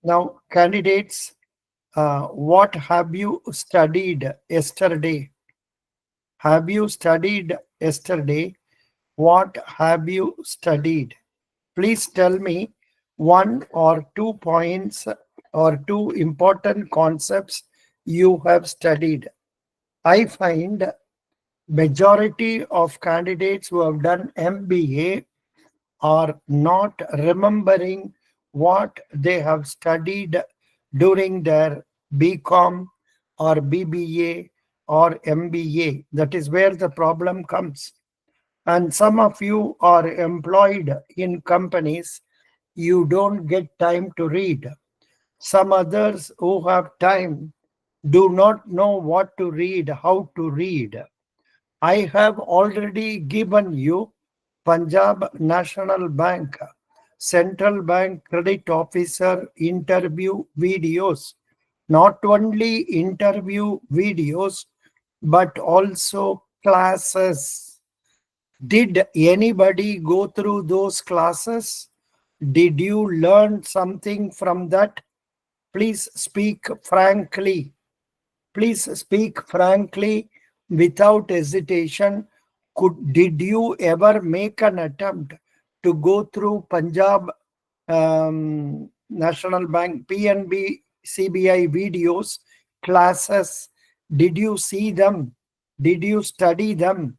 Now, candidates, what have you studied yesterday? Have you studied yesterday? What have you studied? Please tell me one or 2 points or two important concepts you have studied. I find majority of candidates who have done MBA are not remembering what they have studied during their BCom or BBA or MBA. That is where the problem comes. And some of you are employed in companies, you don't get time to read. Some others who have time do not know what to read, how to read. I have already given you Punjab National Bank Central Bank Credit Officer interview videos. Not only interview videos, but also classes. Did anybody go through those classes? Did you learn something from that? Please speak frankly. Please speak frankly without hesitation. Did you ever make an attempt to go through Punjab National Bank PNB CBI videos, classes? Did you see them? Did you study them?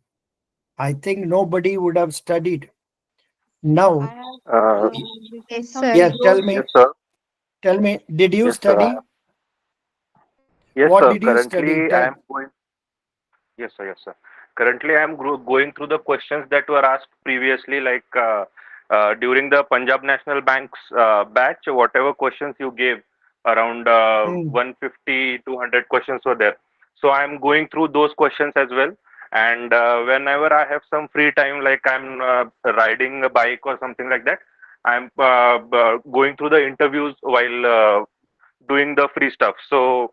I think nobody would have studied. I Now, have Uh, written Yes, some sir. yeah, videos. yes, sir. tell me, did you Yes, sir. study? Yes, What sir. did you study? Currently, I Tell. am going. Yes, sir. Yes, sir. Currently, I am going through the questions that were asked previously, like during the Punjab National Bank's batch, whatever questions you gave, around Hmm. 150, 200 questions were there. So I am going through those questions as well. And whenever I have some free time, like I'm riding a bike or something like that, I'm going through the interviews while doing the free stuff. So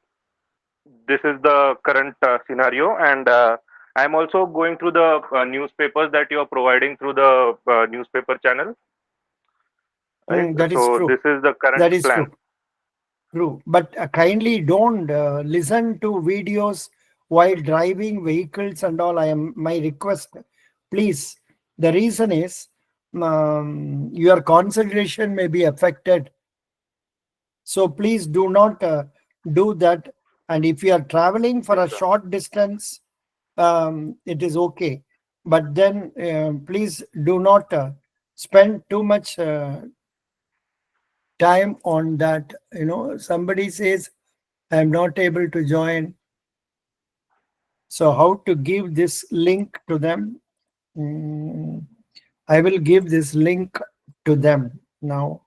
this is the current scenario, and I'm also going through the newspapers that you are providing through the newspaper channel, right? That is So true. this is the current That is plan. true. True. But kindly don't listen to videos while driving vehicles and all. I am my request. Please. The reason is your concentration may be affected. So please do not do that. And if you are traveling for Yes, a sir. short distance, it is okay. But then please do not spend too much time on that. Somebody says, I'm not able to join. So how to give this link to them? Mm, I will give this link to them now.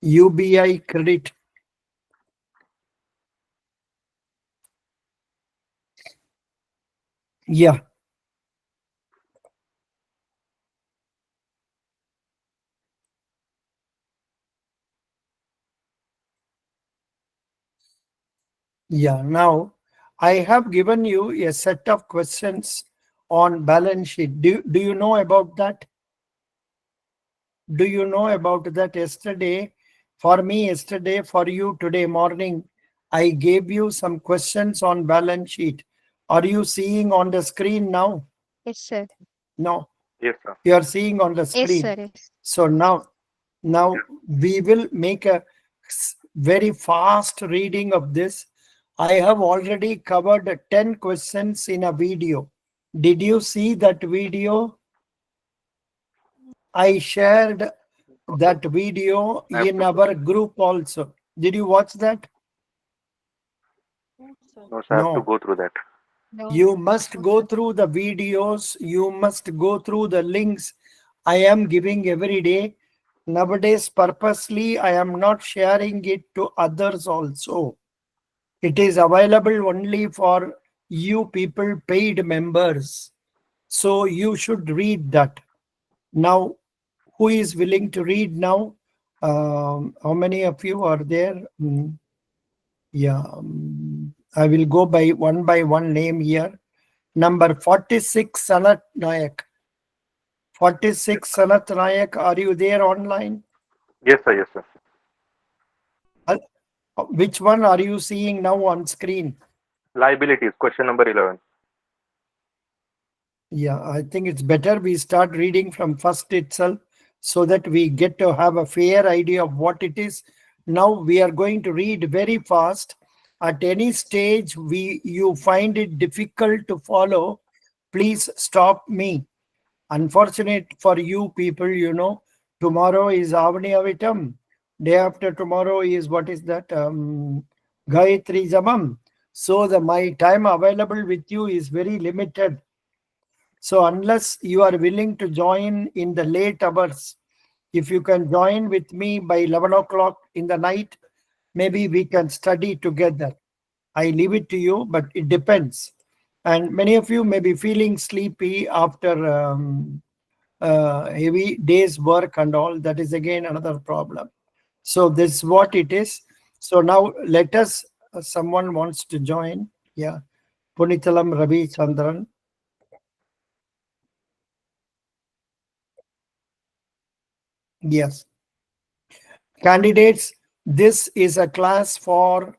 UBI credit. Yeah. Yeah. Now, I have given you a set of questions on balance sheet. Do you know about that? Do you know about that yesterday? For me, yesterday, for you today morning, I gave you some questions on balance sheet. Are you seeing on the screen now? Yes, sir. No, Yes, sir. you are seeing on the Yes, screen. sir. Yes. So now we will make a very fast reading of this. I have already covered 10 questions in a video. Did you see that video? I shared No, sir. that video I have in to go our through that. group also. Did you watch that? No, sir. No, sir. I have to No. go through that. No, You must no, go sir. through the videos. You must go through the links I am giving every day. Nowadays, purposely, I am not sharing it to others also. It is available only for you people, paid members. So you should read that. Now, who is willing to read now? How many of you are there? Yeah. I will go by one name here. Number 46, Sanat Nayak. 46, Sanat Nayak, are you there online? Yes, sir. Yes, sir. Uh, Which one are you seeing now on screen? Liabilities, question number 11. Yeah, I think it's better we start reading from first itself so that we get to have a fair idea of what it is. Now we are going to read very fast. At any stage you find it difficult to follow, please stop me. Unfortunate for you people, tomorrow is Avani Avitam. Day after tomorrow is what is that? Gayatri Jamam. So my time available with you is very limited. So unless you are willing to join in the late hours, if you can join with me by 11 o'clock in the night, maybe we can study together. I leave it to you, but it depends. And many of you may be feeling sleepy after heavy day's work and all. That is again another problem. So this is what it is. So now let us, someone wants to join. Yeah. Punitalam Ravi Chandran. Yes. Candidates, this is a class for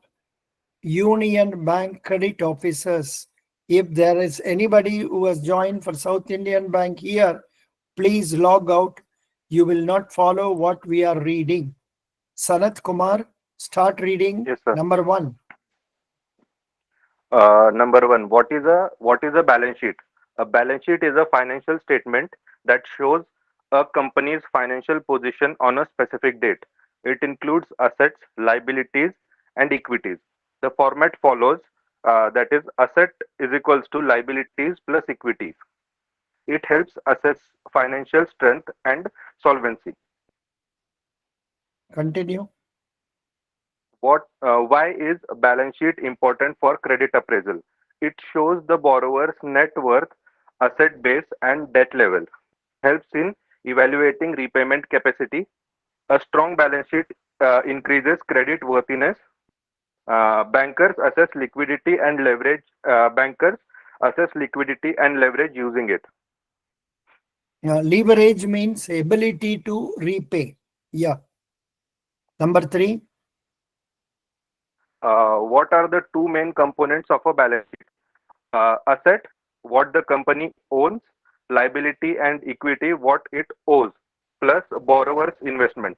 Union Bank credit officers. If there is anybody who has joined for South Indian Bank here, please log out. You will not follow what we are reading. Sanat Kumar, start reading Yes, sir. number 1. Number one, what is a balance sheet? A balance sheet is a financial statement that shows a company's financial position on a specific date. It includes assets, liabilities, and equities. The format follows, that is, asset is equals to liabilities plus equities. It helps assess financial strength and solvency. Continue. Why is a balance sheet important for credit appraisal? It shows the borrower's net worth, asset base, and debt level. Helps in evaluating repayment capacity. A strong balance sheet increases credit worthiness. Bankers assess liquidity and leverage. Bankers assess liquidity and leverage using it. Leverage means ability to repay. Yeah. Number 3. What are the two main components of a balance sheet? Asset, what the company owns, liability and equity, what it owes, plus borrower's investment.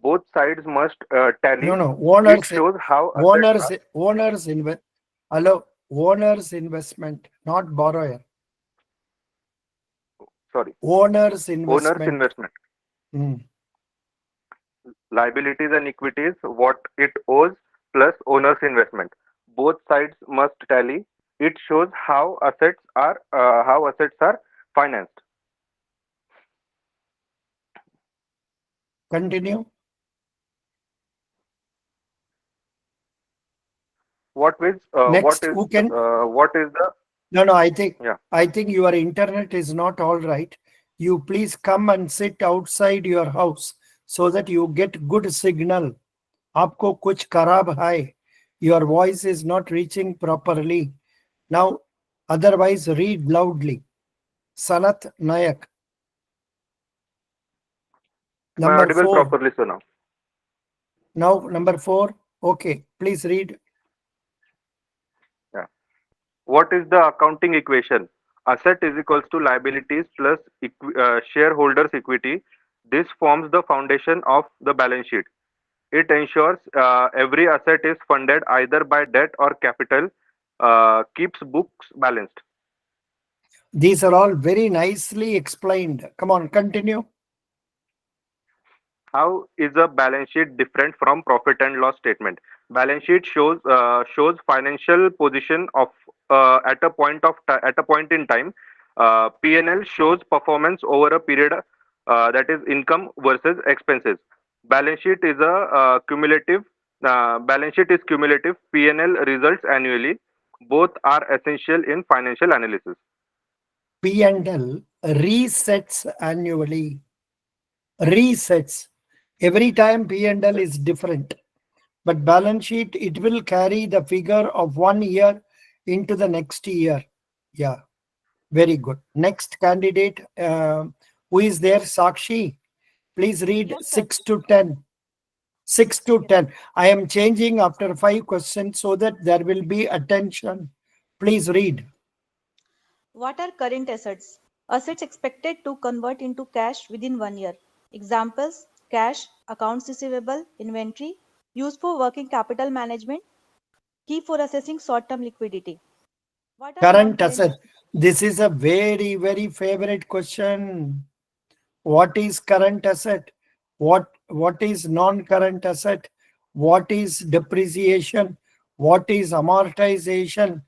Both sides must tally. No. It Owners, shows how assets owners, are, owners invest. Hello. Owners investment, not borrower. sorry, Owner's owner's investment. investment, Hmm. liabilities and equities, what it owes, plus owner's investment. Both sides must tally. It shows how assets are financed. Continue. Next, who can? What is the No. I think yeah. I think your internet is not all right. You please come and sit outside your house so that you get good signal. आपको कुछ खराब है. Your voice is not reaching properly. Now, otherwise read loudly. Sanat Nayak. Am I Number audible 4. properly, so now? Now, number 4. Okay, please read. Yeah. What is the accounting equation? Asset is equals to liabilities plus shareholders' equity. This forms the foundation of the balance sheet. It ensures every asset is funded either by debt or capital, keeps books balanced. These are all very nicely explained. Come on, continue. How is a balance sheet different from profit and loss statement? Balance sheet shows financial position of at a point in time. P&L shows performance over a period, that is income versus expenses. Balance sheet is a cumulative. Balance sheet is cumulative. P&L results annually. Both are essential in financial analysis. P&L resets annually. Resets. Every time P&L is different. But balance sheet, it will carry the figure of 1 year into the next year. Yeah, very good. Next candidate, who is there? Sakshi, please read Yes, sir. 6 to 10. 6 to 10. I am changing after 5 questions so that there will be attention. Please read. What are current assets? Assets expected to convert into cash within 1 year. Examples: cash, accounts receivable, inventory, used for working capital management, key for assessing short term liquidity. What are non Current current asset. This is a very, very favorite question. What is current asset? What is non-current asset? What is depreciation? What is amortization?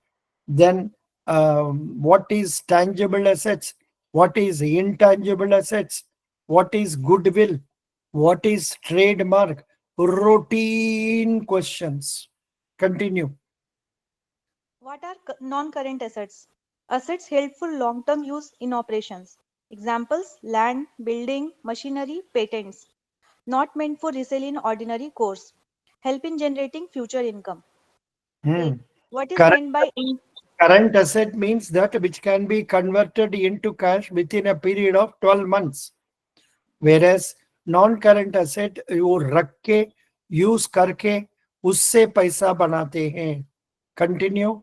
Then what is tangible assets? What is intangible assets? What is goodwill? What is trademark? Routine questions. Continue. What are non current assets? Assets held for long term use in operations. Examples: land, building, machinery, patents. Not meant for resale in ordinary course. Help in generating future income. Hmm. 8. What is Current meant by Current asset means that which can be converted into cash within a period of 12 months. Whereas non-current asset वो रख के use करके उससे पैसा बनाते हैं. Continue.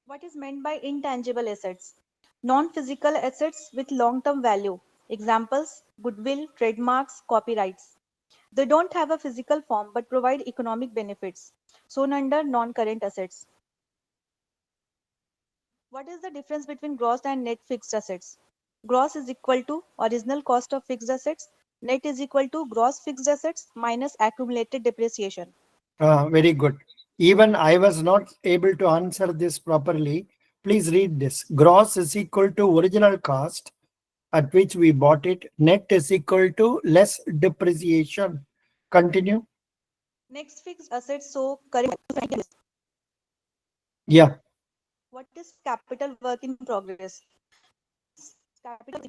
What is meant by intangible assets? Non physical assets with long term value. Examples: goodwill, trademarks, copyrights. They don't have a physical form but provide economic benefits, shown under non current assets. What is the difference between gross and net fixed assets? Gross is equal to original cost of fixed assets. Net is equal to gross fixed assets minus accumulated depreciation. Very good. Even I was not able to answer this properly. Please read this. Gross is equal to original cost at which we bought it. Net is equal to less depreciation. Continue. Next, fixed assets. So, current. Yeah. What is capital work in progress? Capital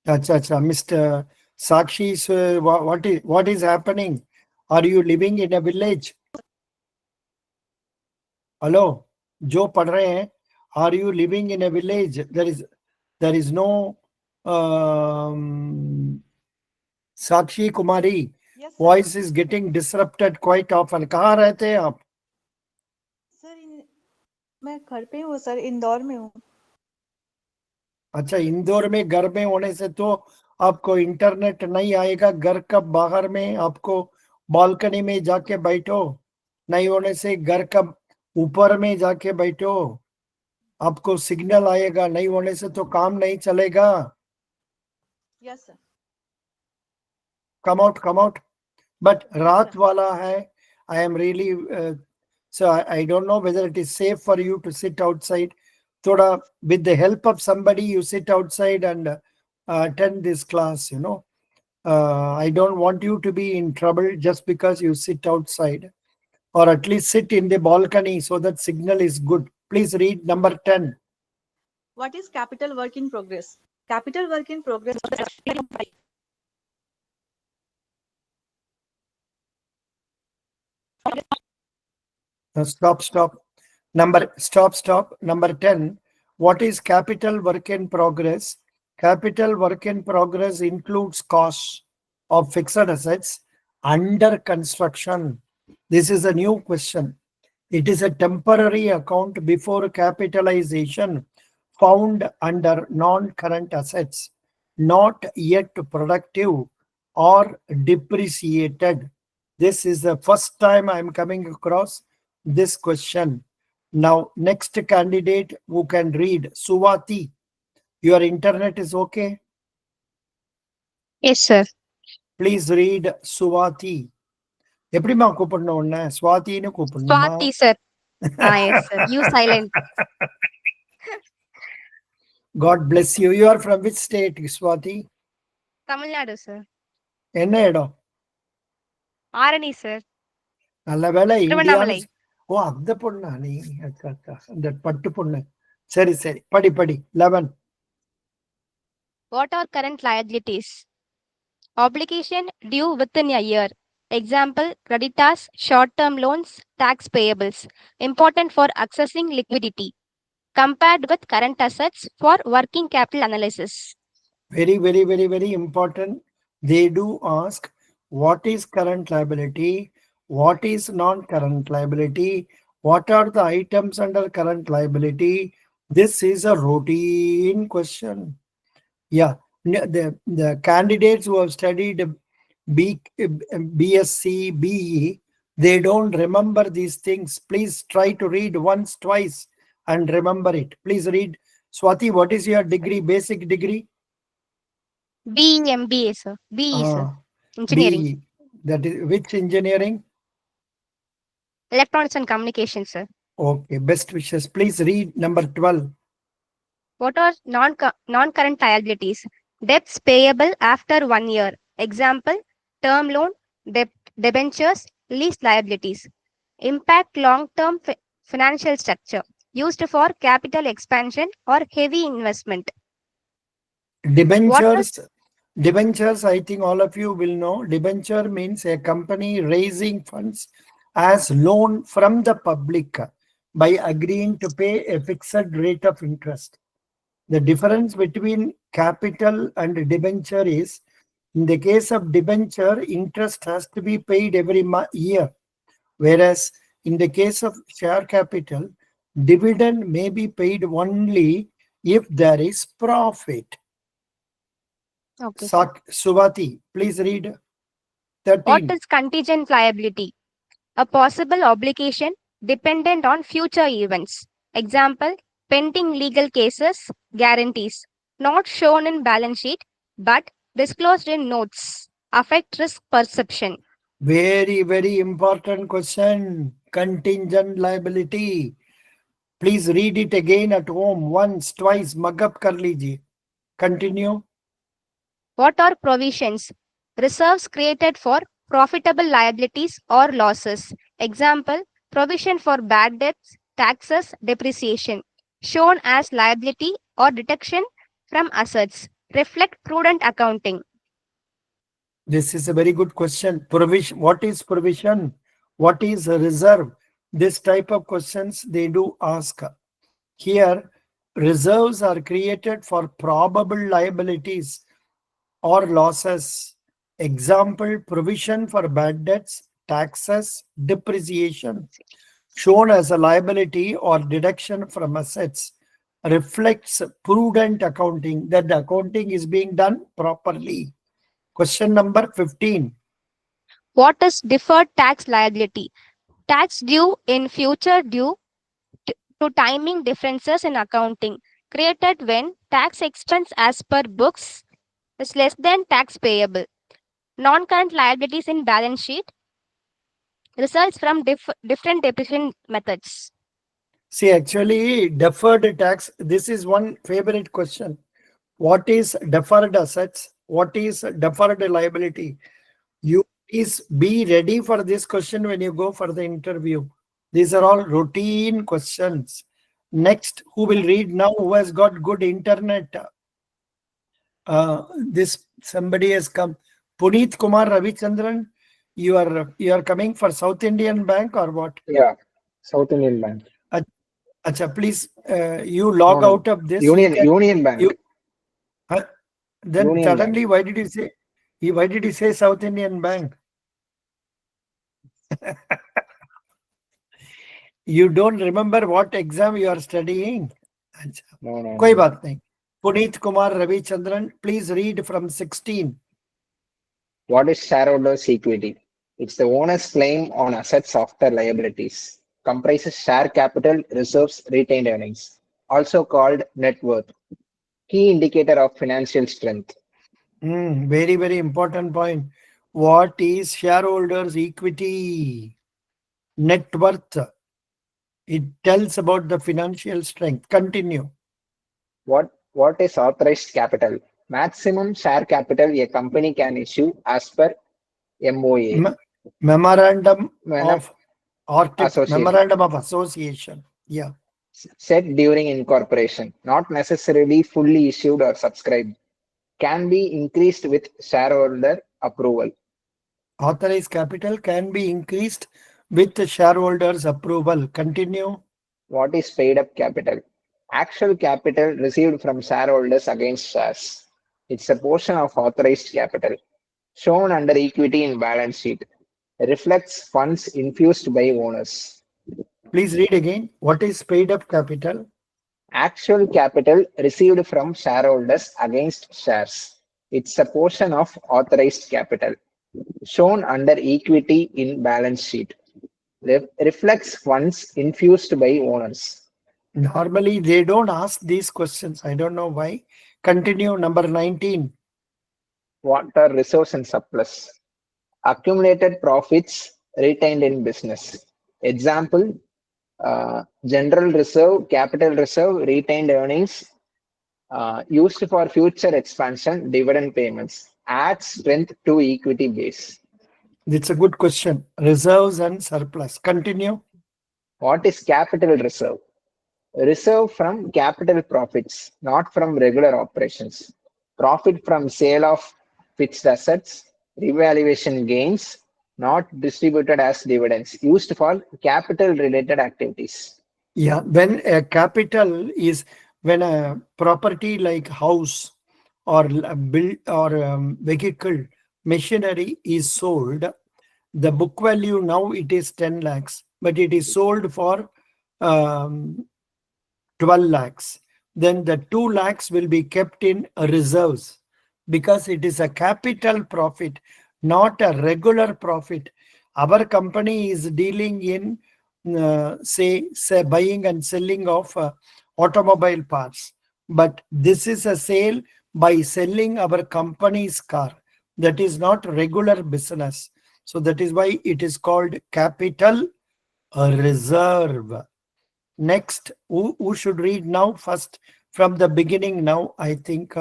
Acha, Mr. Sakshi, so what is happening? Are you living in a village? Hello, जो पढ़ रहे हैं, are you living in a village? There is no Sakshi Kumari. Yes, sir. Voice is getting disrupted quite often. कहाँ रहते हैं आप? Sir मैं घर पे हूँ सर, इंदौर में हूँ. अच्छा, इंदौर में घर में होने से तो आपको इंटरनेट नहीं आएगा. घर का बाहर में आपको बालकनी में जाके बैठो. नहीं होने से घर का ऊपर में जाके बैठो. आपको सिग्नल आएगा. नहीं होने से तो काम नहीं चलेगा. Yes sir. Come out. But रात sir. वाला है. I am really so I don't know whether it is safe for you to sit outside. थोड़ा with the help of somebody you sit outside and attend this class, I don't want you to be in trouble just because you sit outside, or at least sit in the balcony so that signal is good. Please read number 10. What is capital work in progress? Capital work in progress. Stop. Number 10. What is capital work in progress? Capital work in progress includes costs of fixed assets under construction. This is a new question. It is a temporary account before capitalization found under non-current assets, not yet productive or depreciated. This is the first time I am coming across this question. Now, next candidate who can read, Suvati. Your internet is okay? Yes, sir. Please read Suvati. எப்படிமா கூப்பிடணும் உன்ன? ஸ்வாதின்னு கூப்பிடணுமா? Swati, sir. Ah, yes, sir. You silent. God bless you. You are from which state, Swati? Tamil Nadu, sir. என்ன இடம்? Arani, sir. நல்ல வேளை இந்தியான்னு. Tiruvannamalai. ஓ, அந்த பொண்ணா நீ? அக்கா, அந்த பட்டு பொண்ணு. சரி, படி 11. What are current liabilities? Obligation due within a year. Example, creditors, short-term loans, tax payables. Important for accessing liquidity. Compared with current assets for working capital analysis. Very, very, very, very important. They do ask what is current liability, what is non-current liability, what are the items under current liability. This is a routine question. Yeah, the candidates who have studied BSc, BE, they don't remember these things. Please try to read once, twice and remember it. Please read. Swati, what is your degree, basic degree? BE sir. BE sir. Ah, Engineering. BE. That is which engineering? Electronics and communication, sir. Okay, best wishes. Please read number 12. What are non-current liabilities? Debts payable after 1 year. Example, term loan, debentures, lease liabilities. Impact long-term financial structure. Used for capital expansion or heavy investment. What is Debentures, I think all of you will know. Debenture means a company raising funds as loan from the public by agreeing to pay a fixed rate of interest. The difference between capital and debenture is, in the case of debenture, interest has to be paid every year, whereas in the case of share capital, dividend may be paid only if there is profit. Okay, sir. Suvati, please read What 13. is contingent liability? A possible obligation dependent on future events. Example, pending legal cases, guarantees, not shown in balance sheet but disclosed in notes, affect risk perception. Very, very important question. Contingent liability. Please read it again at home once, twice. Mug up kar lijiye. Continue. What are provisions? Reserves created for profitable liabilities or losses. Example, provision for bad debts, taxes, depreciation, shown as liability or deduction from assets. Reflect prudent accounting. This is a very good question. Provision. What is provision? What is a reserve? This type of questions they do ask. Here, reserves are created for probable liabilities or losses. Example, provision for bad debts, taxes, depreciation, shown as a liability or deduction from assets, reflects prudent accounting, that the accounting is being done properly. Question number 15. What is deferred tax liability? Tax due in future due to timing differences in accounting created when tax expense as per books is less than tax payable. Non-current liabilities in balance sheet results from different depreciation methods. See, actually, deferred tax, this is one favorite question. What is deferred assets? What is deferred liability? You please be ready for this question when you go for the interview. These are all routine questions. Next, who will read now? Who has got good internet? This somebody has come. Puneet Kumar Ravichandran, you are coming for South Indian Bank or what? Yeah, South Indian Bank. Acha, please, you log No. out of this. Union Bank. Then Union suddenly, Bank. why did you say South Indian Bank? You don't remember what exam you are studying? No. कोई बात नहीं. Puneet Kumar Ravichandran, please read from 16. What is shareholders' equity? It's the owner's claim on assets after liabilities. Comprises share capital, reserves, retained earnings. Also called net worth. Key indicator of financial strength. Very, very important point. What is shareholders' equity? Net worth. It tells about the financial strength. Continue. What is authorized capital? Maximum share capital a company can issue as per MOA. Memorandum of Association. Memorandum of Association. Yeah. Set during incorporation, not necessarily fully issued or subscribed. can be increased with shareholder approval. Authorized capital can be increased with the shareholders' approval. Continue. What is paid up capital? Actual capital received from shareholders against shares. It's a portion of authorized capital shown under equity in balance sheet. Reflects funds infused by owners. Please read again. What is paid up capital? Actual capital received from shareholders against shares. It's a portion of authorized capital shown under equity in balance sheet. Reflects funds infused by owners. Normally, they don't ask these questions. I don't know why. Continue. Number 19. What are reserves and surplus? Accumulated profits retained in business. Example, general reserve, capital reserve, retained earnings used for future expansion, dividend payments. Add strength to equity base. It's a good question. Reserves and surplus. Continue. What is capital reserve? Reserve from capital profits, not from regular operations. Profit from sale of fixed assets, revaluation gains, not distributed as dividends, used for capital related activities. Yeah, when a capital is when a property like house or a build or vehicle machinery is sold, the book value now it is 10 lakhs, but it is sold for um, 12 lakhs. Then the 2 lakhs will be kept in reserves because it is a capital profit, not a regular profit. Our company is dealing in say buying and selling of automobile parts, but this is a sale by selling our company's car. That is not regular business. So that is why it is called capital reserve. Next, who should read now? First, from the beginning now, I think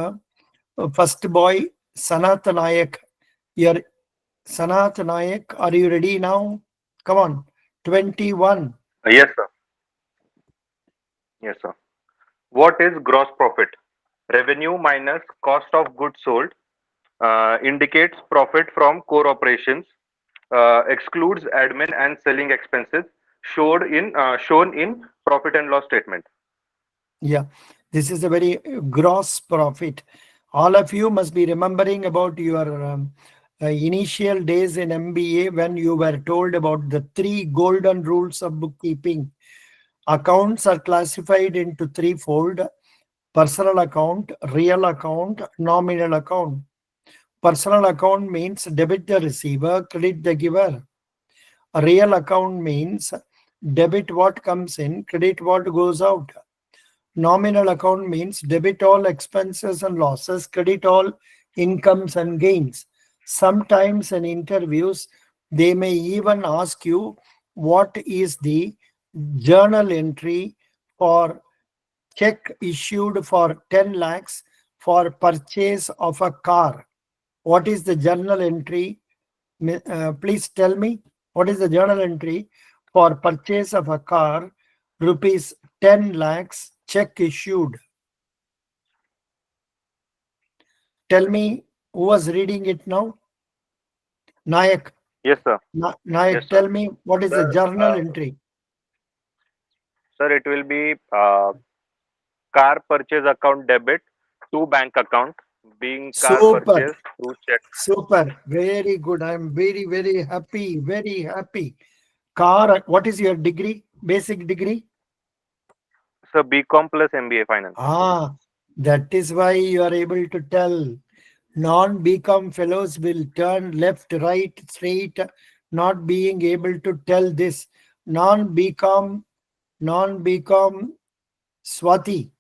first boy, Sanat Nayak. Your Sanat Nayak, are you ready now? Come on, 21. Yes, sir. Yes, sir. What is gross profit? Revenue minus cost of goods sold indicates profit from core operations, excludes admin and selling expenses, shown in profit and loss statement. Yeah, this is a very gross profit. All of you must be remembering about your initial days in MBA when you were told about the 3 golden rules of bookkeeping. Accounts are classified into 3-fold: personal account, real account, nominal account. Personal account means debit the receiver, credit the giver. A real account means debit what comes in, credit what goes out. Nominal account means debit all expenses and losses, credit all incomes and gains. Sometimes in interviews, they may even ask you what is the journal entry for check issued for 10 lakhs for purchase of a car. What is the journal entry? Please tell me, what is the journal entry for purchase of a car, rupees 10 lakhs, check issued? Tell me who was reading it now? Nayak. Yes, sir. Yes, Nayak, sir. tell me what is the Sir, journal entry? sir, it will be car purchase account debit to bank account, being car Super, purchase to check. super, very good. I'm very, very happy, very happy. Car, what is your degree? Basic degree? So BCom plus MBA finance. That is why you are able to tell. Non-BCom fellows will turn left, right, straight, not being able to tell this. Non-BCom, Swati,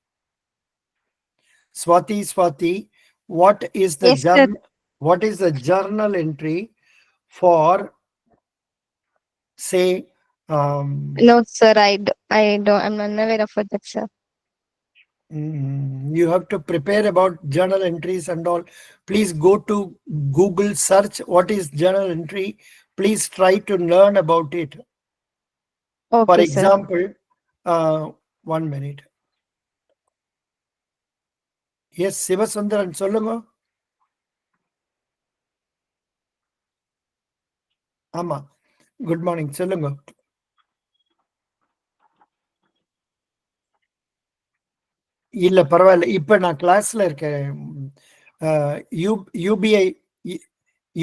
Swati, Yes, sir. what is the journal entry for, say, No, sir. I don't. I'm unaware of that, sir. you have to prepare about journal entries and all. Please go to Google, search what is journal entry. Please try to learn about it. For Okay, sir. example, 1 minute. Yes, Sivasundaran, சொல்லுங்க. ஆமா. Good morning. சொல்லுங்க. இல்ல பரவாயில்ல. இப்ப நான் கிளாஸ்ல இருக்கேன். UPI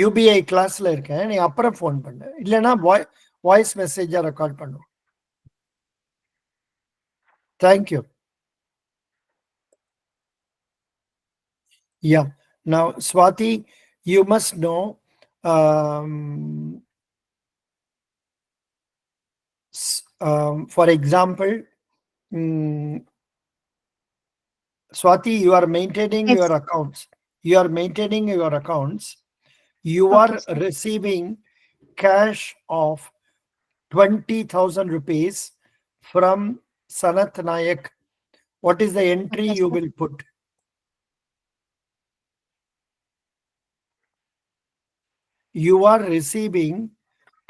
UPI கிளாஸ்ல இருக்கேன். நீ அப்புறம் ஃபோன் பண்ணு. இல்லைன்னா வாய்ஸ் மெசேஜா ரெக்கார்ட் பண்ணு. Thank you. Yeah. Now, Swati, you must know. For example, Swati, you are maintaining Yes. your accounts. You are maintaining your accounts. You Okay, are sir. receiving cash of 20,000 rupees from Sanat Nayak. What is the entry Okay, you sir. will put? You are receiving Okay,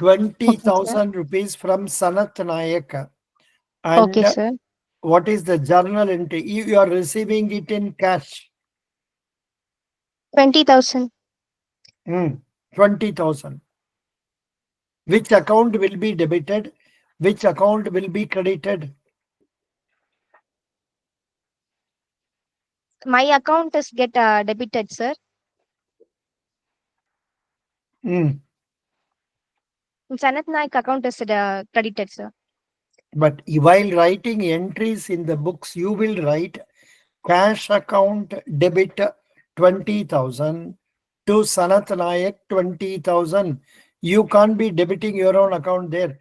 sir. 20,000 rupees from Sanat Nayak. And Okay, sir. what is the journal entry? You are receiving it in cash. 20,000. 20,000. Which account will be debited? Which account will be credited? My account is get debited, sir. Sanat Naik account is credited, sir. But while writing entries in the books, you will write cash account debit 20,000 to Sanat Nayak 20,000. You can't be debiting your own account there.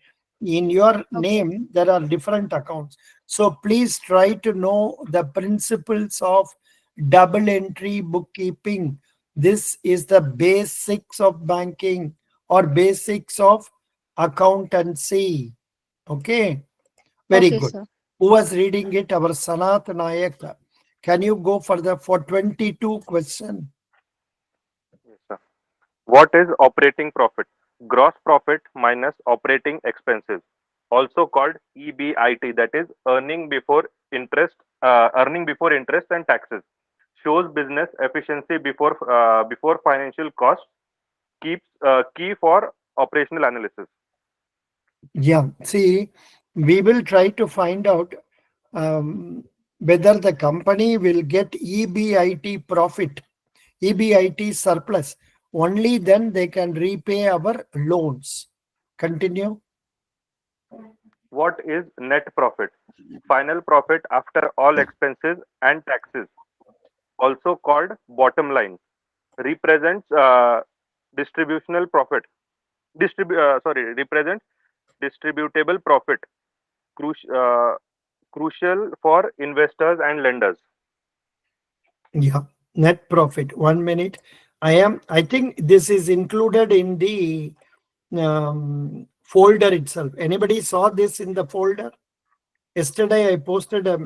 In your Okay. name, there are different accounts. So please try to know the principles of double entry bookkeeping. This is the basics of banking or basics of accountancy. Okay, very Okay, good. sir. Who was reading it? Our Sanat Nayak. Can you go further for 22 question? Yes, sir. What is operating profit? Gross profit minus operating expenses, also called EBIT, that is earning before interest and taxes. Shows business efficiency before financial costs. Keeps key for operational analysis. Yeah, see, we will try to find out whether the company will get EBIT profit, EBIT surplus. Only then they can repay our loans. Continue. What is net profit? Final profit after all expenses and taxes, also called bottom line. Represents distributional profit. Represents distributable profit. Crucial for investors and lenders. Yeah, net profit. 1 minute. I think this is included in the folder itself. Anybody saw this in the folder? Yesterday I posted Yes,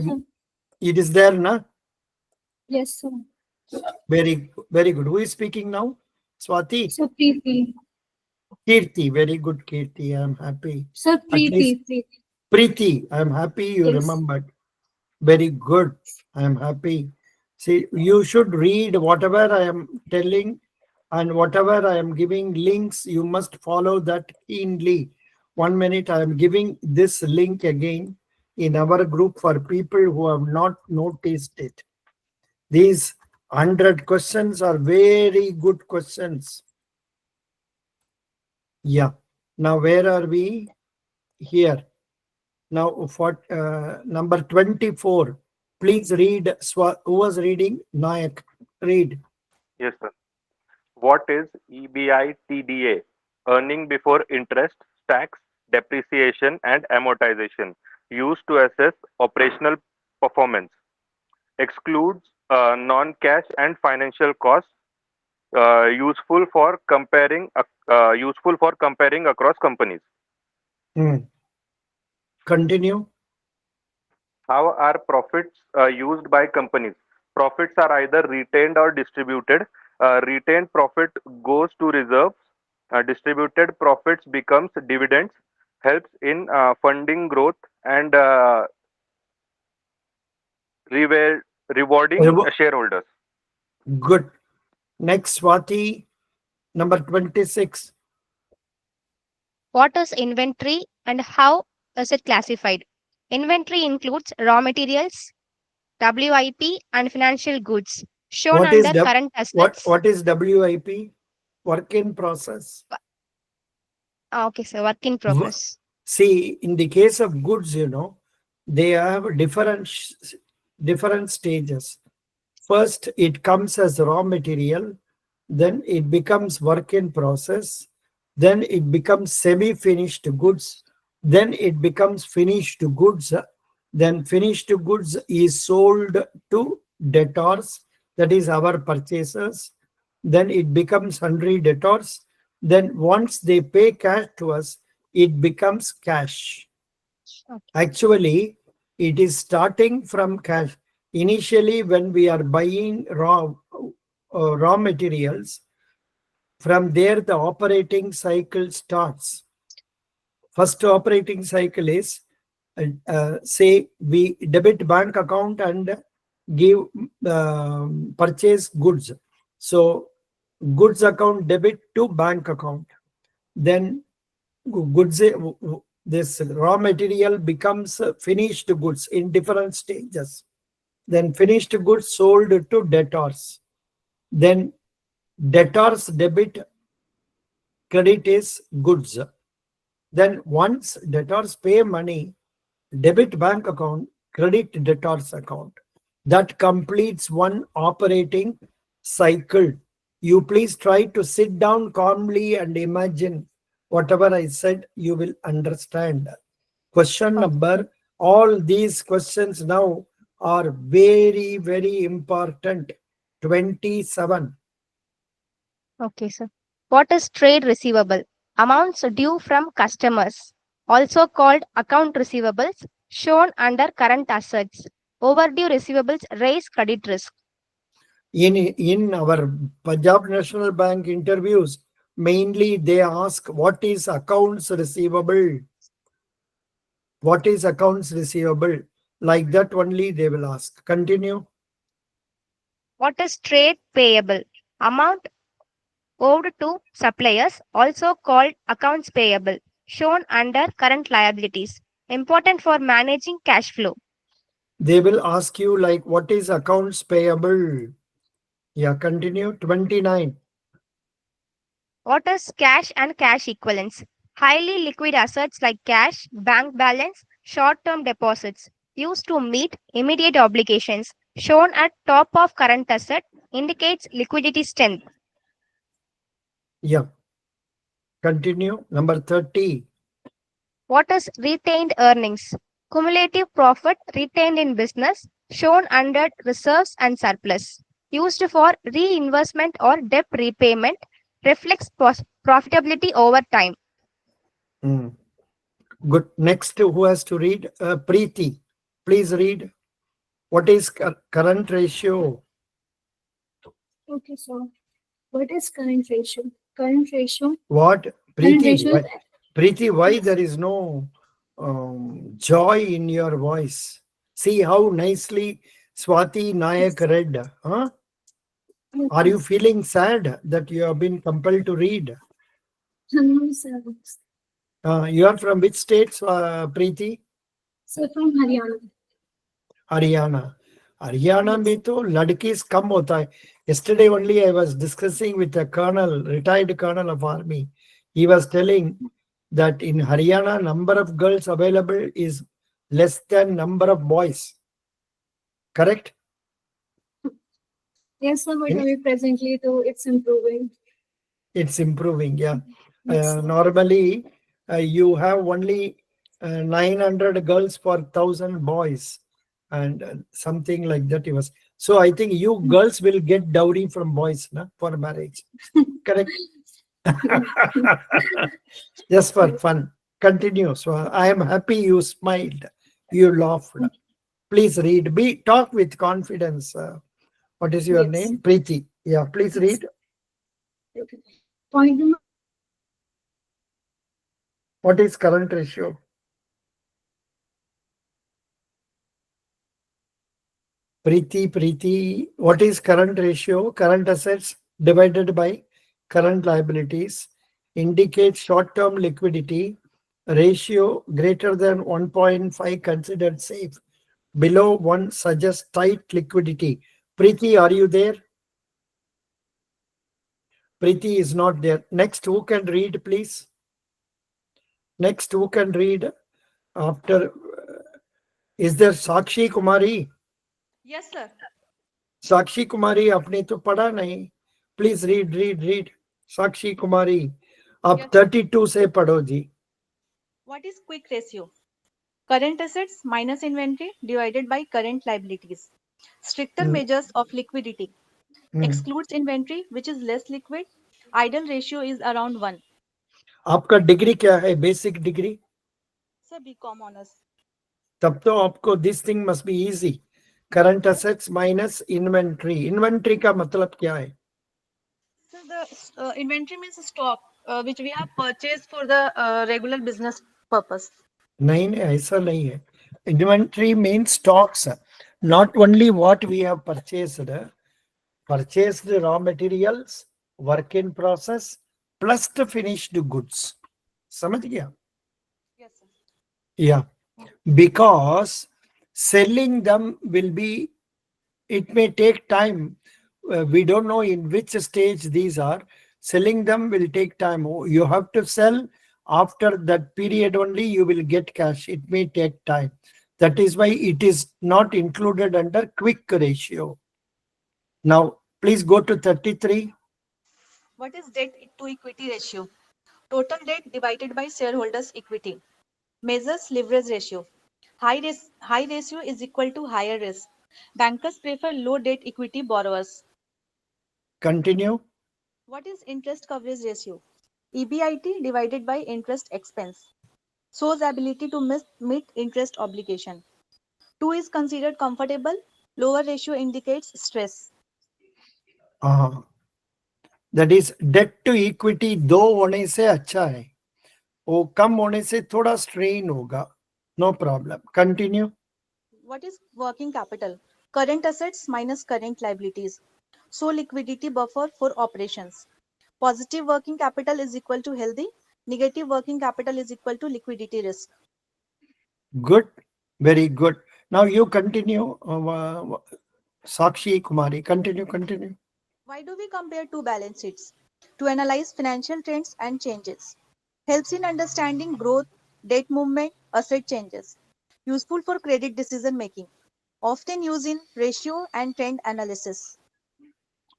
sir. it is there, na? Yes, sir. Very good. Who is speaking now? Swati? So Preeti. Kirti. Very good, Kirti. I'm happy. Sir, At least Preeti. Preeti. I'm happy you Yes. remembered. Very good. I'm happy. See, you should read whatever I am telling and whatever I am giving links, you must follow that keenly. 1 minute, I am giving this link again in our group for people who have not noticed it. These 100 questions are very good questions. Yeah. Now, where are we? Here. Now, for number 24, please read. Who was reading? Nayak. Read. Yes, sir. What is EBITDA? Earning before interest, tax, depreciation, and amortization, used to assess operational performance. Excludes non-cash and financial costs. Useful for comparing across companies. Continue. How are profits used by companies? Profits are either retained or distributed. Retained profit goes to reserves. Distributed profits becomes dividends. Helps in funding growth and rewarding Revo- shareholders. Good. Next, Swati. Number 26. What is inventory and how is it classified? Inventory includes raw materials, WIP, and financial goods shown What is under current assets. what is WIP? Work in process. Okay, so work in W- progress. See, in the case of goods, they have different stages. First, it comes as raw material, then it becomes work in process, then it becomes semi-finished goods, then it becomes finished goods, then finished goods is sold to debtors, that is our purchasers, then it becomes sundry debtors, then once they pay cash to us, it becomes cash. Okay. Actually, it is starting from cash. Initially, when we are buying raw materials, from there the operating cycle starts. First operating cycle is, say we debit bank account and give purchase goods. So goods account debit to bank account. Then goods, this raw material becomes finished goods in different stages. Then finished goods sold to debtors. Then debtors debit, credit is goods. Then once debtors pay money, debit bank account, credit debtors account. That completes one operating cycle. You please try to sit down calmly and imagine whatever I said, you will understand. Question number, all these questions now are very, very important. 27. Okay, sir. What is trade receivable? Amounts due from customers, also called account receivables, shown under current assets. Overdue receivables raise credit risk. In our Punjab National Bank interviews, mainly they ask what is accounts receivable. What is accounts receivable? Like that only they will ask. Continue. What is trade payable? Amount owed to suppliers, also called accounts payable, shown under current liabilities. Important for managing cash flow. They will ask you like what is accounts payable. Yeah, continue. 29. What is cash and cash equivalents? Highly liquid assets like cash, bank balance, short term deposits used to meet immediate obligations, shown at top of current asset, indicates liquidity strength. Yeah, continue. Number 30. What is retained earnings? Cumulative profit retained in business, shown under reserves and surplus, used for reinvestment or debt repayment, reflects profitability over time. Hmm. Good. Next, who has to read? Preeti. Please read. What is current ratio? Okay, so what is current ratio? Current ratio. What? Current Preeti, ratio is Preeti, why yes. there is no joy in your voice? See how nicely Swati Nayak Yes. read. Huh? Are Okay. you feeling sad that you have been compelled to read? No, sir. You are from which states, Preeti? So from Haryana. Haryana Haryana Yes. में तो लड़कीज कम होता है. Yesterday only I was discussing with a colonel, retired colonel of army. He was telling that in Haryana number of girls available is less than number of boys. Correct? Yes, sir, but In, maybe presently though it's improving. it's improving. Yeah. Yes. Normally you have only 900 girls per 1,000 boys and something like that. It was. So I think you girls will get dowry from boys for marriage. Correct? Just for fun. Continue. So I am happy you smiled. You laughed. Please read. Talk with confidence. What is your Yes. name? Preeti. Yeah, please Yes. read. Okay. Point number What is current ratio? Preeti, what is current ratio? Current assets divided by current liabilities, indicate short-term liquidity, ratio greater than 1.5 considered safe, below 1 suggests tight liquidity. Preeti, are you there? Preeti is not there. Next, who can read, please? Next, who can read after? Is there Sakshi Kumari? Yes, sir. साक्षी कुमारी आपने तो पढ़ा नहीं. Please read साक्षी कुमारी आप Yes, sir. 32 से पढ़ो जी. What is quick ratio? Current assets minus inventory divided by current liabilities. Stricter Hmm. measures of liquidity. Hmm. Excludes inventory, which is less liquid. Idle ratio is around 1. आपका degree क्या है? Basic degree. Sir, B.Com honors. तब तो आपको this thing must be easy. Current assets minus inventory. Inventory का मतलब क्या है? So the inventory means stock which we have purchased for the regular business purpose. नहीं नहीं, ऐसा नहीं है. Inventory means stocks, not only what we have purchased raw materials, work in process, plus the finished goods. समझ गया? Yes, sir. Yeah, because selling them will be, it may take time. We don't know in which stage these are. Selling them will take time. You have to sell after that period only you will get cash. It may take time. That is why it is not included under quick ratio. Now, please go to 33. What is debt to equity ratio? Total debt divided by shareholders' equity. Measures leverage ratio. High ratio is equal to higher risk. Bankers prefer low debt equity borrowers. Continue. What is interest coverage ratio? EBIT divided by interest expense. Shows ability to meet interest obligation. 2 is considered comfortable. Lower ratio indicates stress. That is debt to equity 2 होने से अच्छा है. वो कम होने से थोड़ा strain होगा. No problem. Continue. What is working capital? Current assets minus current liabilities. So liquidity buffer for operations. Positive working capital is equal to healthy. Negative working capital is equal to liquidity risk. Good. Very good. Now you continue. Sakshi Kumari. Continue. Why do we compare two balance sheets? To analyze financial trends and changes. Helps in understanding growth, debt movement, asset changes. Useful for credit decision making. Often used in ratio and trend analysis.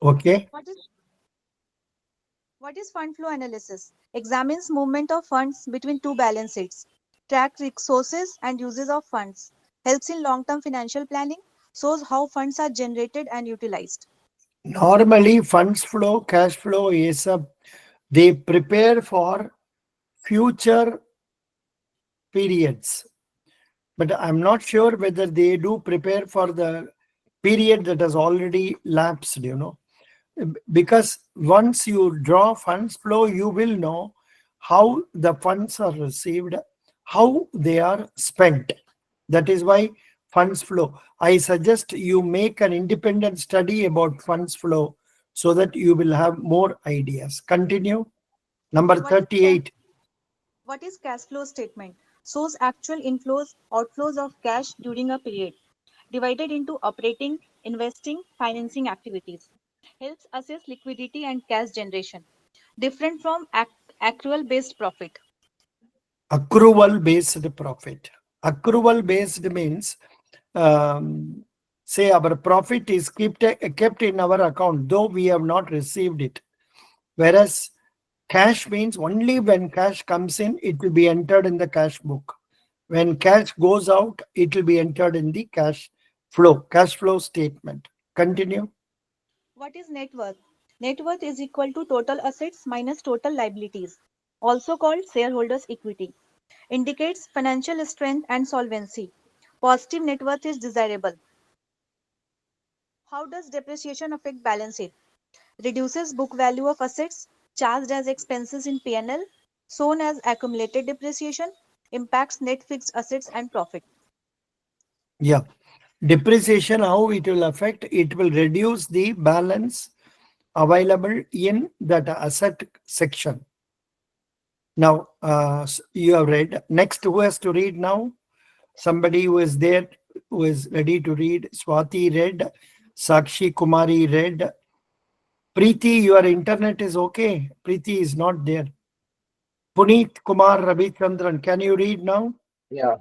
Okay. What is fund flow analysis? Examines movement of funds between two balance sheets. Track sources and uses of funds. Helps in long-term financial planning. Shows how funds are generated and utilized. Normally funds flow, cash flow is they prepare for future periods. But I'm not sure whether they do prepare for the period that has already lapsed, because once you draw funds flow, you will know how the funds are received, how they are spent. That is why funds flow. I suggest you make an independent study about funds flow so that you will have more ideas. Continue. Number What is 38. What is cash flow statement? Shows actual inflows, outflows of cash during a period, divided into operating, investing, financing activities. Helps assess liquidity and cash generation. Different from accrual based profit. Accrual based profit. Accrual based means, say our profit is kept in our account, though we have not received it. Whereas cash means only when cash comes in, it will be entered in the cash book. When cash goes out, it will be entered in the cash flow statement. Continue. What is net worth? Net worth is equal to total assets minus total liabilities, also called shareholders' equity. Indicates financial strength and solvency. Positive net worth is desirable. How does depreciation affect balance sheet? Reduces book value of assets charged as expenses in P&L, shown as accumulated depreciation, impacts net fixed assets and profit. Yeah. Depreciation, how it will affect? It will reduce the balance available in that asset section. Now, you have read. Next, who has to read now? Somebody who is there, who is ready to read. Swati read. Sakshi Kumari read. Preeti, your internet is okay. Preeti is not there. Puneet Kumar Ravichandran, can you read now? Yeah.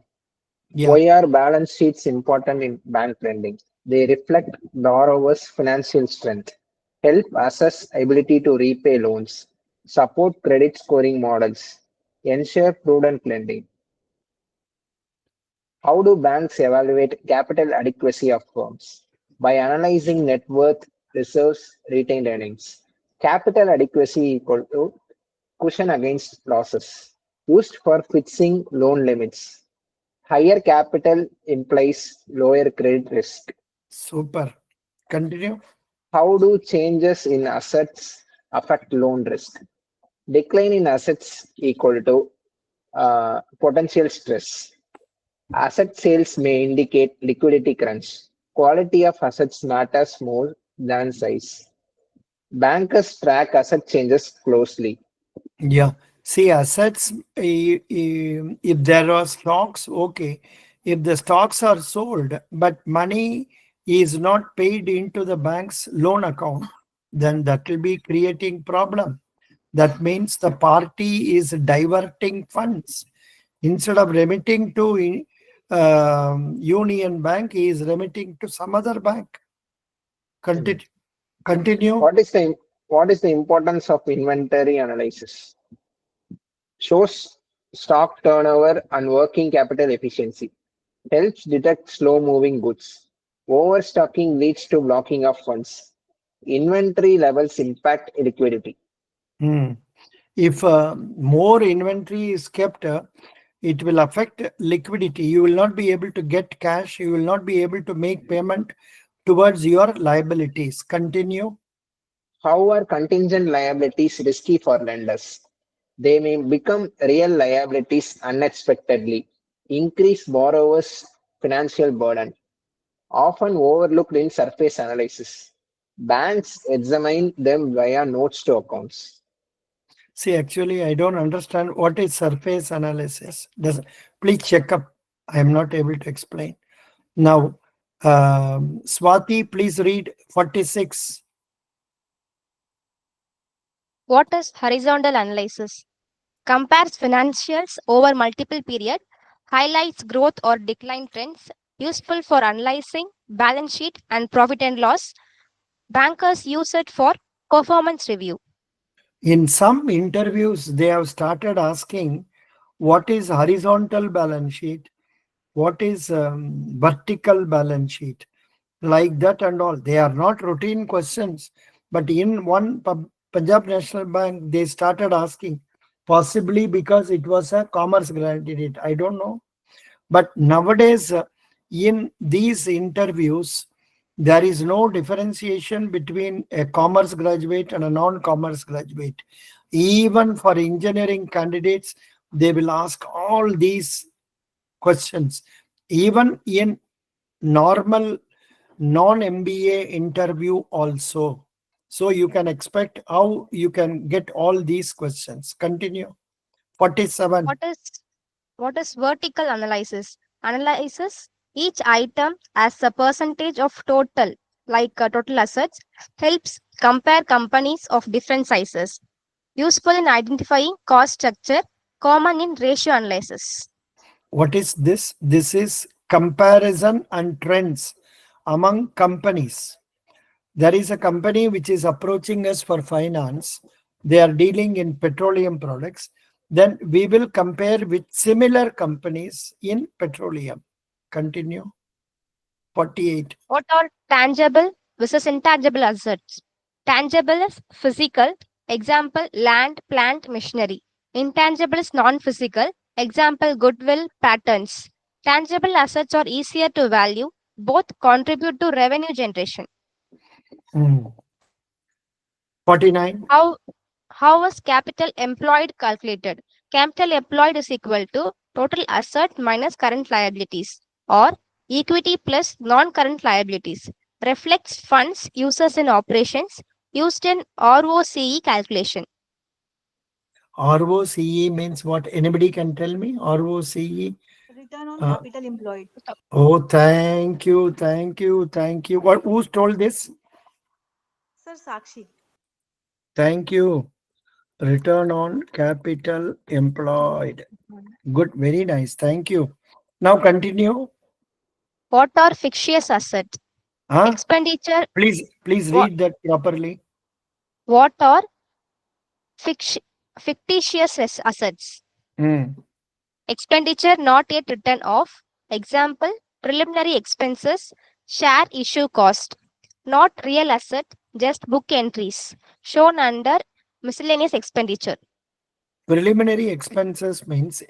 Yeah. Why are balance sheets important in bank lending? They reflect borrowers' financial strength, help assess ability to repay loans, support credit scoring models, ensure prudent lending. How do banks evaluate capital adequacy of firms? By analyzing net worth, reserves, retained earnings. Capital adequacy equal to cushion against losses, used for fixing loan limits. Higher capital implies lower credit risk. Super. Continue. How do changes in assets affect loan risk? Decline in assets equal to potential stress. Asset sales may indicate liquidity crunch. Quality of assets matters more than size. Bankers track asset changes closely. Yeah. See, assets, if there are stocks, okay. If the stocks are sold, but money is not paid into the bank's loan account, then that will be creating problem. That means the party is diverting funds. Instead of remitting to Union Bank, he is remitting to some other bank. Hmm. Continue. Continue. What is the importance of inventory analysis? Shows stock turnover and working capital efficiency. Helps detect slow moving goods. Overstocking leads to blocking of funds. Inventory levels impact liquidity. Hmm. If more inventory is kept, it will affect liquidity. You will not be able to get cash. You will not be able to make payment towards your liabilities. Continue. How are contingent liabilities risky for lenders? They may become real liabilities unexpectedly, increase borrowers' financial burden, often overlooked in surface analysis. Banks examine them via notes to accounts. See, actually, I don't understand what is surface analysis. Please check up. I am not able to explain. Now, Swati, please read 46. What is horizontal analysis? Compares financials over multiple periods, highlights growth or decline trends, useful for analyzing balance sheet and profit and loss. Bankers use it for performance review. In some interviews, they have started asking what is horizontal balance sheet, what is vertical balance sheet, like that and all. They are not routine questions, but in one Punjab National Bank, they started asking, possibly because it was a commerce graduate. I don't know. But nowadays, in these interviews, there is no differentiation between a commerce graduate and a non-commerce graduate. Even for engineering candidates, they will ask all these questions. Even in normal non-MBA interview also. So you can expect how you can get all these questions. Continue. 47. What is what is vertical analysis? Analyzes each item as a percentage of total, like total assets, helps compare companies of different sizes. Useful in identifying cost structure, common in ratio analysis. What is this? This is comparison and trends among companies. There is a company which is approaching us for finance. They are dealing in petroleum products. Then we will compare with similar companies in petroleum. Continue. 48. What are tangible versus intangible assets? Tangible is physical, example land, plant, machinery. Intangible is non-physical, example goodwill, patents. Tangible assets are easier to value, both contribute to revenue generation. Hmm. 49. How How is capital employed calculated? Capital employed is equal to total asset minus current liabilities or equity plus non-current liabilities. Reflects funds users in operations, used in ROCE calculation. ROCE means what? Anybody can tell me? ROCE? Return on Uh, capital employed. oh, thank you, thank you, thank you. What? Who's told this? Sir Sakshi. Thank you. Return on capital employed. Good, very nice. Thank you. Now continue. What are fictitious assets? Huh? Expenditure. Please What, read that properly. what are fict- fictitious assets? Hmm. Expenditure not yet written off. Example, preliminary expenses, share issue cost. Not real asset, just book entries. Shown under miscellaneous expenditure. Preliminary expenses means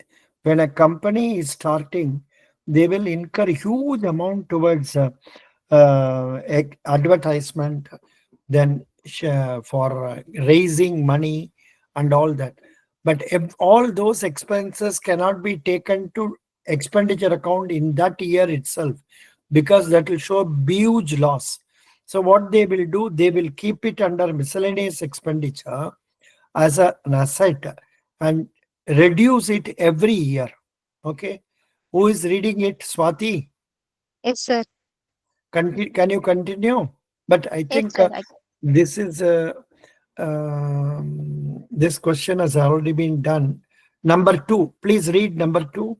when a company is starting, they will incur huge amount towards advertisement, then for raising money and all that. But if all those expenses cannot be taken to expenditure account in that year itself, because that will show huge loss. So what they will do, they will keep it under miscellaneous expenditure as an asset and reduce it every year. Okay. Who is reading it? Swati? Yes, sir. Can you continue? But I Yes, think sir. this is this question has already been done. Number 2, please read number 2.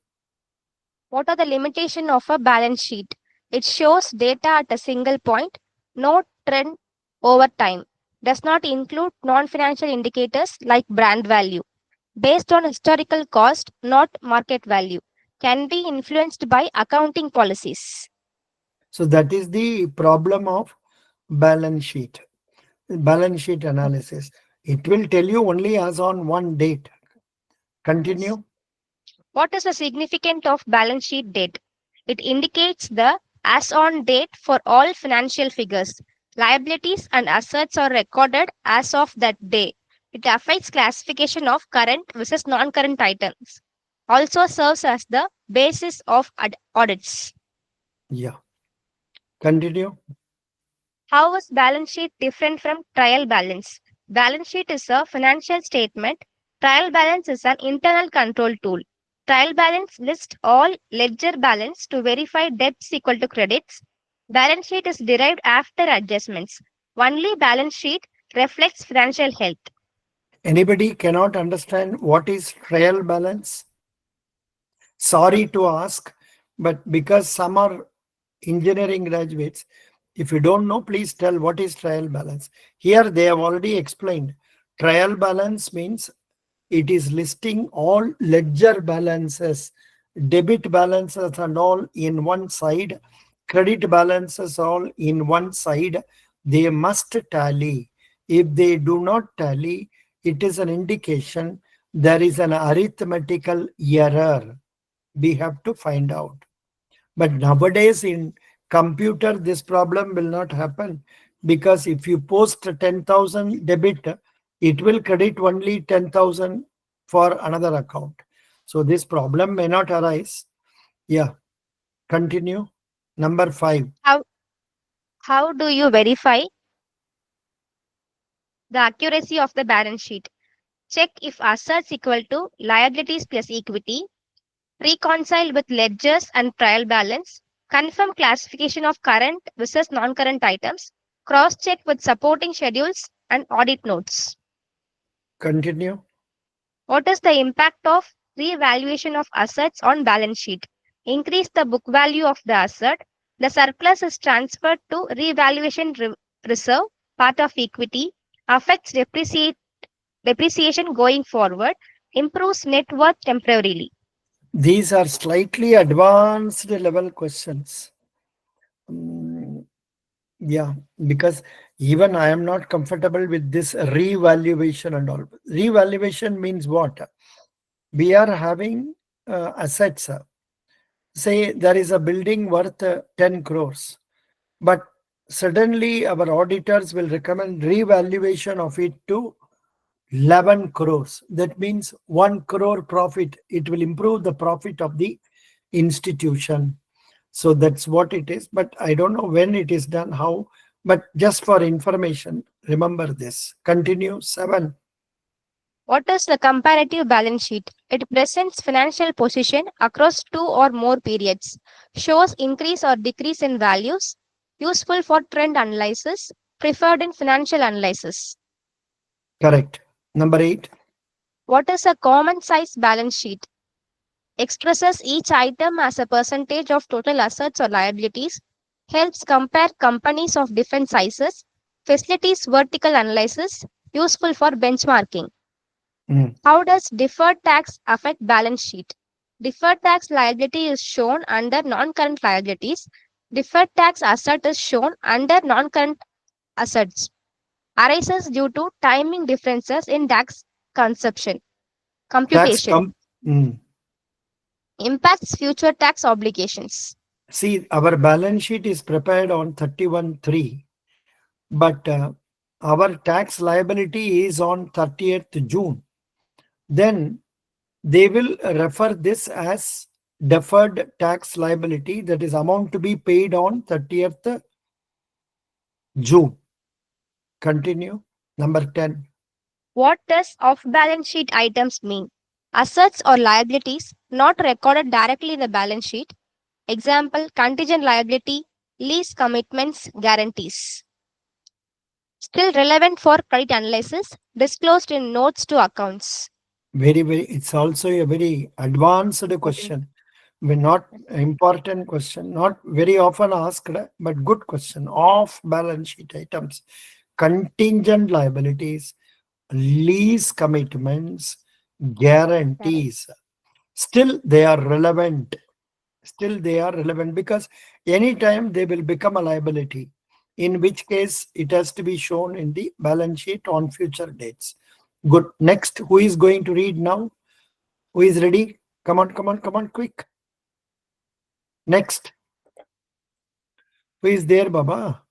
What are the limitation of a balance sheet? It shows data at a single point, no trend over time. Does not include non-financial indicators like brand value. Based on historical cost, not market value. Can be influenced by accounting policies. So that is the problem of balance sheet. Balance sheet analysis. It will tell you only as on one date. Yes. Continue. What is the significance of balance sheet date? It indicates the as on date for all financial figures. Liabilities and assets are recorded as of that day. It affects classification of current versus non-current items. Also serves as the basis of audits. Yeah. Continue. How is balance sheet different from trial balance? Balance sheet is a financial statement. Trial balance is an internal control tool. Trial balance lists all ledger balance to verify debts equal to credits. Balance sheet is derived after adjustments. Only balance sheet reflects financial health. Anybody cannot understand what is trial balance? Sorry to ask, but because some are engineering graduates, if you don't know, please tell what is trial balance. Here they have already explained. Trial balance means it is listing all ledger balances, debit balances and all in one side, credit balances all in one side. They must tally. If they do not tally, it is an indication there is an arithmetical error. We have to find out. But nowadays in computer, this problem will not happen, because if you post 10,000 debit, it will credit only 10,000 for another account. So this problem may not arise. Yeah, continue. Number 5. How, how do you verify the accuracy of the balance sheet? Check if assets equal to liabilities plus equity, reconcile with ledgers and trial balance, confirm classification of current versus non-current items, cross-check with supporting schedules and audit notes. Continue. What is the impact of revaluation of assets on balance sheet? Increase the book value of the asset. The surplus is transferred to revaluation reserve, part of equity, affects depreciation going forward, improves net worth temporarily. These are slightly advanced level questions. Mm, yeah, because even I am not comfortable with this revaluation and all. Revaluation means what? We are having assets. Say there is a building worth 10 crores, but suddenly our auditors will recommend revaluation of it to 11 crores. That means 1 crore profit. It will improve the profit of the institution. So that's what it is. But I don't know when it is done, how, but just for information, Remember this. Continue. 7. What is the comparative balance sheet? It presents financial position across 2 or more periods, shows increase or decrease in values, useful for trend analysis, preferred in financial analysis. Correct. Number 8. What is a common size balance sheet? Expresses each item as a percentage of total assets or liabilities, helps compare companies of different sizes, facilitates vertical analysis, useful for benchmarking. Mm. How does deferred tax affect balance sheet? Deferred tax liability is shown under non-current liabilities. Deferred tax asset is shown under non-current assets. Arises due to timing differences in tax conception. Tax Computation. Mm. Impacts future tax obligations. See, our balance sheet is prepared on 31/3, but our tax liability is on 30th June. Then they will refer this as deferred tax liability, that is amount to be paid on 30th June. Continue. Number 10. What does off-balance sheet items mean? Assets or liabilities not recorded directly in the balance sheet. Example, contingent liability, lease commitments, guarantees. Still relevant for credit analysis, disclosed in notes to accounts. It's also a very advanced question. Not important question, not very often asked, but good question. Off balance sheet items, contingent liabilities, lease commitments, guarantees. Still they are relevant. Because anytime they will become a liability, in which case it has to be shown in the balance sheet on future dates. Good. Next, who is going to read now? Who is ready? Come on, quick. Next. Who is there, Baba?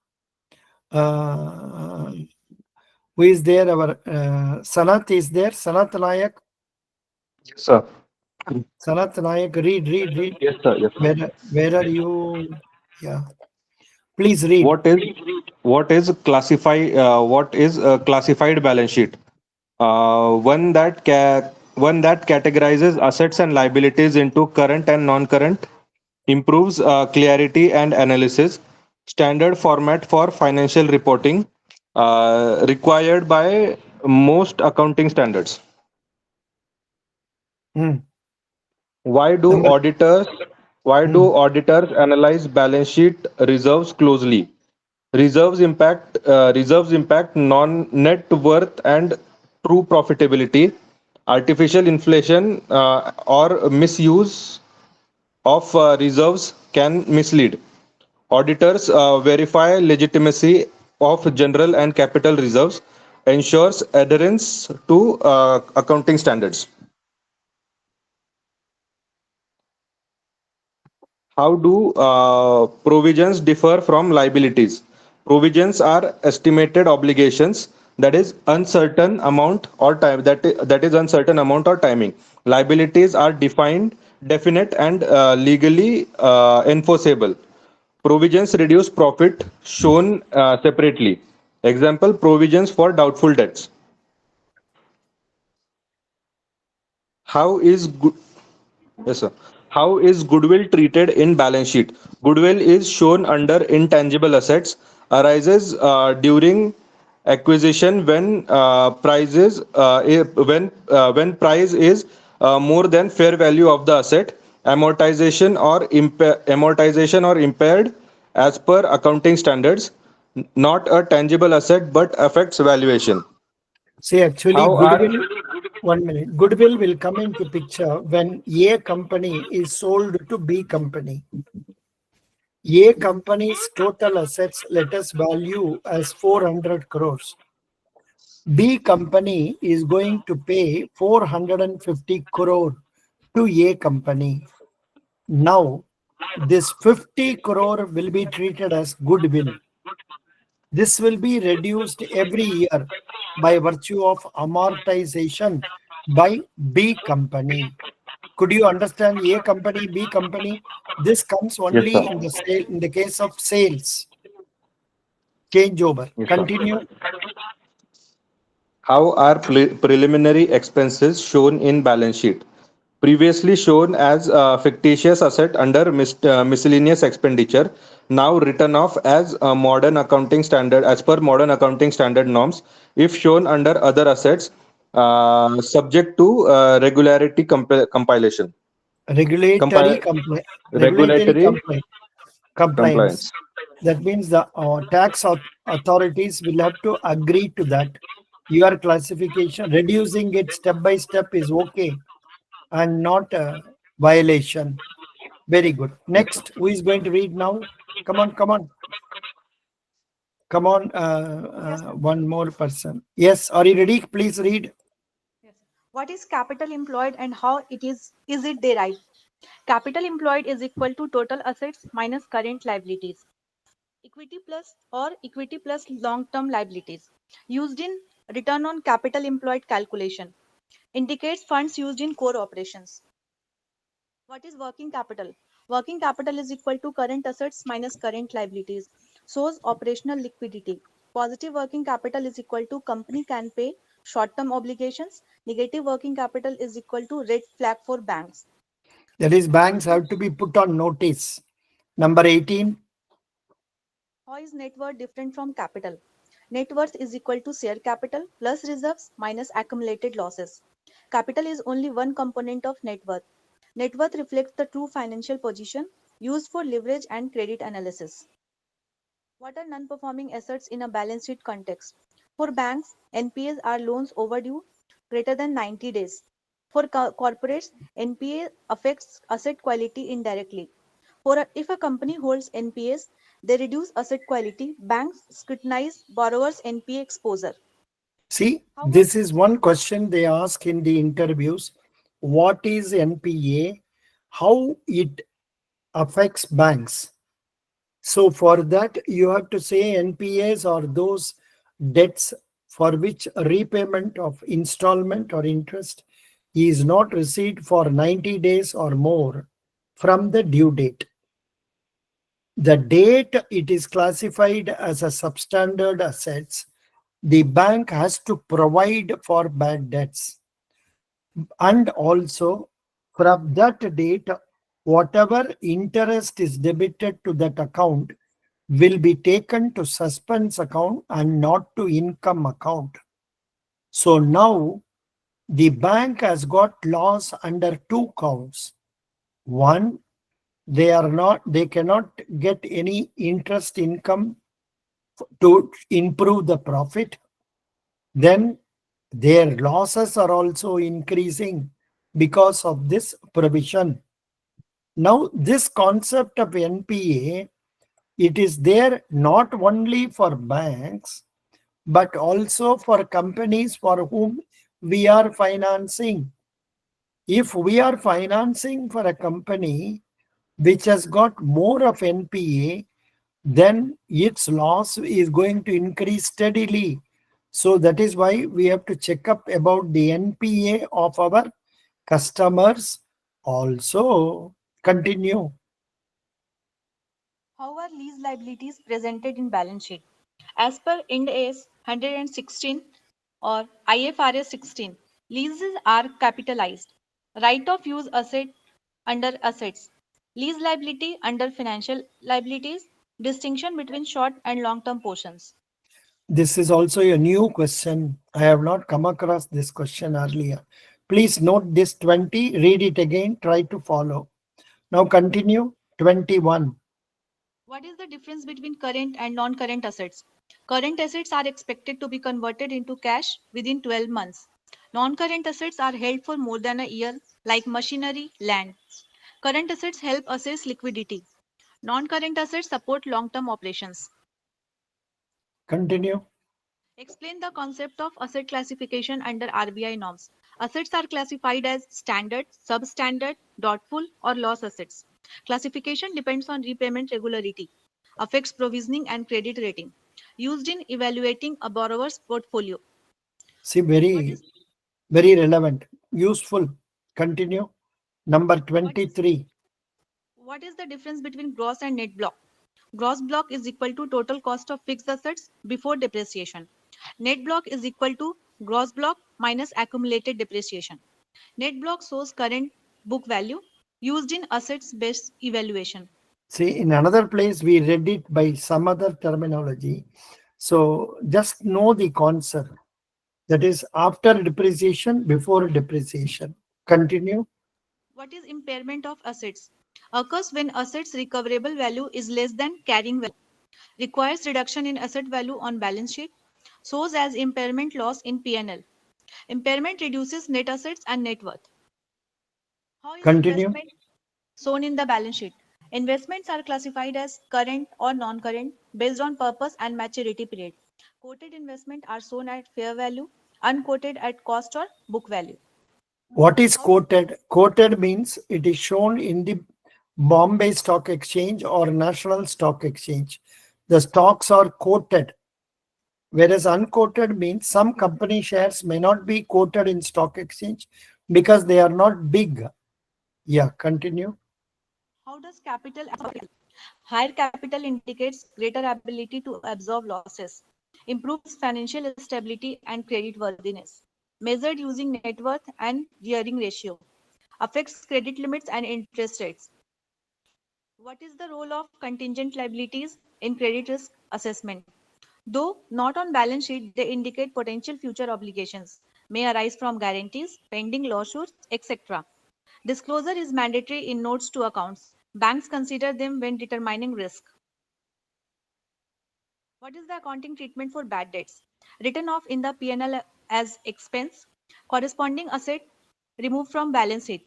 Who is there? Our Sanat is there. Sanat Nayak. Yes, sir. Sanat Nayak, read. Yes, sir. Yes, sir. Where are you? Yeah. Please read. What is a classified balance sheet? One that categorizes assets and liabilities into current and non-current, improves clarity and analysis, standard format for financial reporting, required by most accounting standards. Hmm. Why do Number. auditors analyze balance sheet reserves closely? Reserves impact non net worth and true profitability. Artificial inflation or misuse of reserves can mislead. Auditors verify legitimacy of general and capital reserves, ensures adherence to accounting standards. How do provisions differ from liabilities? Provisions are estimated obligations, that is uncertain amount or time, that is uncertain amount or timing. Liabilities are definite and legally enforceable. Provisions reduce profit, shown separately. Example, provisions for doubtful debts. How is good Yes, sir. How is goodwill treated in balance sheet? Goodwill is shown under intangible assets, arises during acquisition when when price is more than fair value of the asset, amortization or impaired as per accounting standards, not a tangible asset but affects valuation. See, actually, How are goodwill. 1 minute. Goodwill will come into picture when A company is sold to B company. A company's total assets, let us value as 400 crores. B company is going to pay 450 crore to A company. Now, this 50 crore will be treated as goodwill. This will be reduced every year by virtue of amortization by B company. Could you understand A company, B company? This comes Yes, sir. only in the case of sales. Changeover. Yes, sir. Continue. How are preliminary expenses shown in balance sheet? Previously shown as fictitious asset under miscellaneous expenditure, now written off as modern accounting standard as per modern accounting standard norms. If shown under other assets, subject to regularity compilation, Regulatory compile compli- regulatory regulatory compliance. compliance. That means the tax authorities will have to agree to that. Your classification, reducing it step by step is okay and not a violation. Very good. Next, who is going to read now? Come on, come on, come on. Yes, sir. One more person. Yes, are you ready? Please read. Yes. What is capital employed and how is it derived? Capital employed is equal to total assets minus current liabilities. Equity plus long-term liabilities. Used in return on capital employed calculation. Indicates funds used in core operations. What is working capital? Working capital is equal to current assets minus current liabilities. Shows operational liquidity. Positive working capital is equal to company can pay short-term obligations. Negative working capital is equal to red flag for banks. That is, banks have to be put on notice. Number 18. How is net worth different from capital? Net worth is equal to share capital plus reserves minus accumulated losses. Capital is only one component of net worth. Net worth reflects the true financial position used for leverage and credit analysis. What are non-performing assets in a balance sheet context? For banks, NPAs are loans overdue greater than 90 days. For corporates, NPA affects asset quality indirectly. If a company holds NPAs, they reduce asset quality. Banks scrutinize borrowers' NPA exposure. See, How are this is one question they ask in the interviews. What is NPA? How it affects banks? So for that, you have to say NPAs are those debts for which repayment of installment or interest is not received for 90 days or more from the due date. The date it is classified as a substandard assets, the bank has to provide for bad debts. And also, from that date, whatever interest is debited to that account will be taken to suspense account and not to income account. So now the bank has got loss under two counts. One, they cannot get any interest income to improve the profit. Then their losses are also increasing because of this provision. Now, this concept of NPA, it is there not only for banks, but also for companies for whom we are financing. If we are financing for a company which has got more of NPA, then its loss is going to increase steadily. So that is why we have to check up about the NPA of our customers also. Continue. How are lease liabilities presented in balance sheet? As per Ind AS 116 or IFRS 16, leases are capitalized. Right of use asset under assets. Lease liability under financial liabilities. Distinction between short and long-term portions. This is also a new question. I have not come across this question earlier. Please note this 20, read it again, try to follow. Now continue. 21. What is the difference between current and non-current assets? Current assets are expected to be converted into cash within 12 months. Non-current assets are held for more than a year, like machinery, land. Current assets help assess liquidity. Non-current assets support long-term operations. Continue. Explain the concept of asset classification under RBI norms. Assets are classified as standard, substandard, doubtful, or loss assets. Classification depends on repayment regularity, affects provisioning and credit rating. Used in evaluating a borrower's portfolio. See, What is very relevant, useful. Continue. Number what is 23. what is the difference between gross and net block? Gross block is equal to total cost of fixed assets before depreciation. Net block is equal to gross block minus accumulated depreciation. Net block shows current book value used in assets based evaluation. See, in another place, we read it by some other terminology. So just know the concept. That is after depreciation, before depreciation. Continue. What is impairment of assets? Occurs when assets recoverable value is less than carrying value. Requires reduction in asset value on balance sheet. Shows as impairment loss in P&L. Impairment reduces net assets and net worth. How is Continue. investment shown in the balance sheet? Investments are classified as current or non-current based on purpose and maturity period. Quoted investments are shown at fair value, unquoted at cost or book value. What is How quoted? Quoted means it is shown in the Bombay Stock Exchange or National Stock Exchange. The stocks are quoted, whereas unquoted means some company shares may not be quoted in stock exchange because they are not big. Yeah, continue. How does capital absorb? Higher capital indicates greater ability to absorb losses, improves financial stability and creditworthiness, measured using net worth and gearing ratio, affects credit limits and interest rates. What is the role of contingent liabilities in credit risk assessment? Though not on balance sheet, they indicate potential future obligations, may arise from guarantees, pending lawsuits, etc. Disclosure is mandatory in notes to accounts. Banks consider them when determining risk. What is the accounting treatment for bad debts? Written off in the P&L as expense, corresponding asset removed from balance sheet.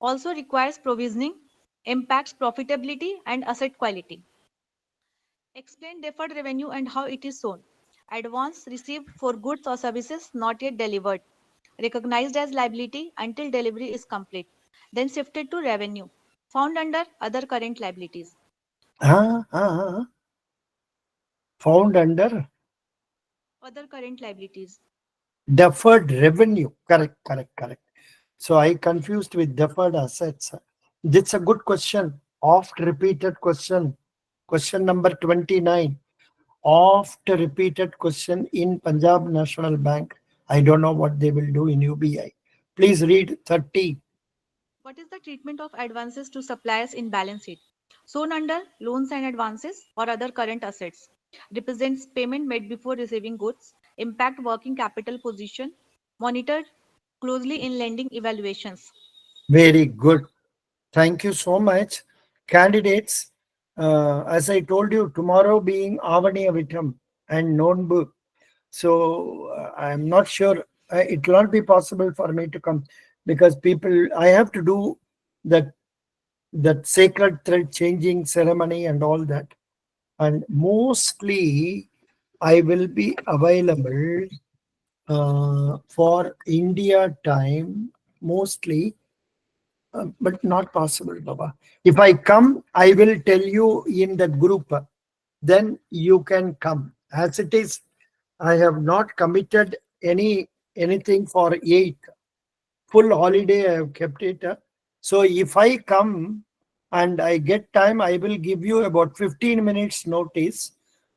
Also requires provisioning, impacts profitability and asset quality. Explain deferred revenue and how it is shown. Advance received for goods or services not yet delivered, recognized as liability until delivery is complete, then shifted to revenue, found under other current liabilities. Ah, ah, ah. Found under Other current liabilities. deferred revenue. Correct, correct, correct. So I confused with deferred assets. That's a good question. Oft repeated question. Question number 29. Oft repeated question in Punjab National Bank. I don't know what they will do in UBI. Please read 30. What is the treatment of advances to suppliers in balance sheet? Shown under loans and advances or other current assets. Represents payment made before receiving goods, impact working capital position, monitored closely in lending evaluations. Very good. Thank you so much. Candidates, as I told you, tomorrow being Avani Avitam and Nonbu. So I'm not sure it will not be possible for me to come because people, I have to do that sacred thread changing ceremony and all that. And mostly I will be available for India time, mostly, but not possible, Baba. If I come, I will tell you in the group, then you can come. As it is, I have not committed anything for 8 full holiday. I have kept it. So if I come and I get time, I will give you about 15 minutes notice.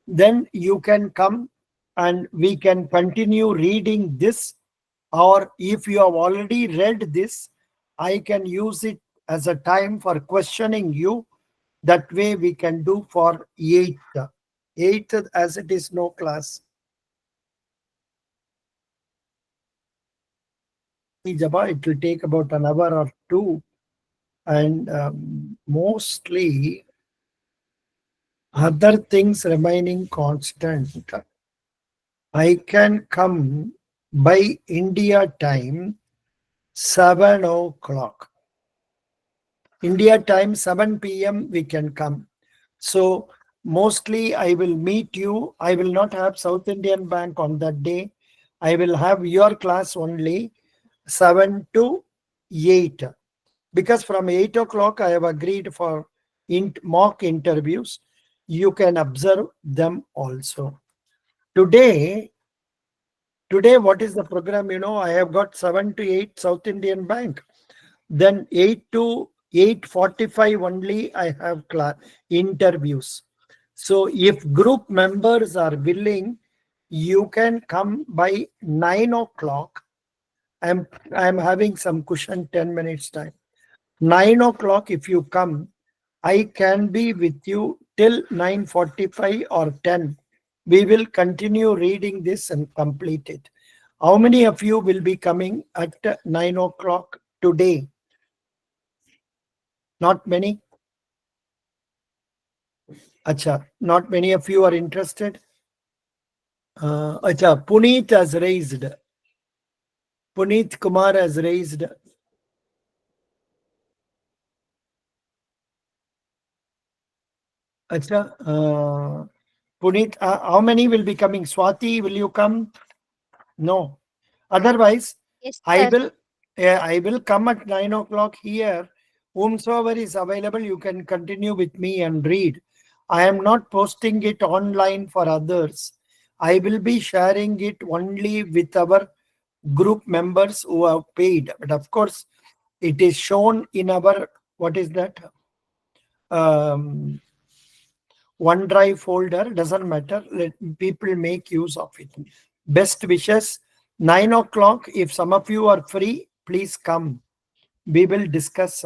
Then you can come and we can continue reading this. Or if you have already read this, I can use it as a time for questioning you. That way we can do for 8th. 8th, as it is no class. Jaba, it will take about an hour or two, and mostly other things remaining constant. I can come by India time 7 o'clock. India time 7 p.m. we can come. So mostly I will meet you. I will not have South Indian Bank on that day. I will have your class only 7 to 8. Because from 8 o'clock I have agreed for mock interviews. You can observe them also. Today, what is the program? I have got 7 to 8 South Indian Bank. Then 8 to 8:45 only I have interviews. So if group members are willing, You can come by 9 o'clock. I'm having some cushion 10 minutes time. 9 o'clock if you come, I can be with you till 9:45 or 10. We will continue reading this and complete it. How many of you will be coming at 9 o'clock today? Not many? Acha, not many of you are interested? Acha, Puneet has raised. Puneet Kumar has raised. Acha, Puneet, how many will be coming? Swati, will you come? No. Otherwise, Yes, I sir. will I will come at 9 o'clock here. Whomsoever is available, you can continue with me and read. I am not posting it online for others. I will be sharing it only with our group members who have paid. But of course, it is shown in our, what is that? OneDrive folder, doesn't matter. Let people make use of it. Best wishes. 9 o'clock. If some of you are free, please come. We will discuss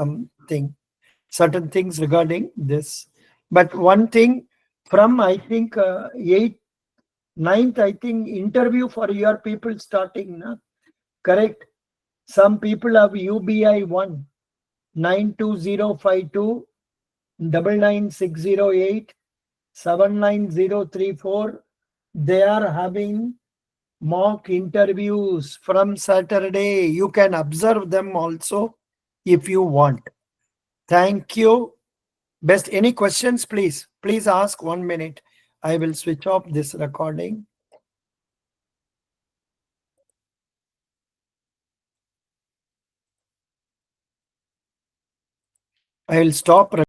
certain things regarding this. But one thing from, I think, 8th, 9th, I think, interview for your people starting. Na? Correct. Some people have UBI 1, 92052, 99608, 79034. They are having mock interviews from Saturday. You can observe them also if you want. Thank you. Best, any questions, please? Please ask 1 minute. I will switch off this recording. I will stop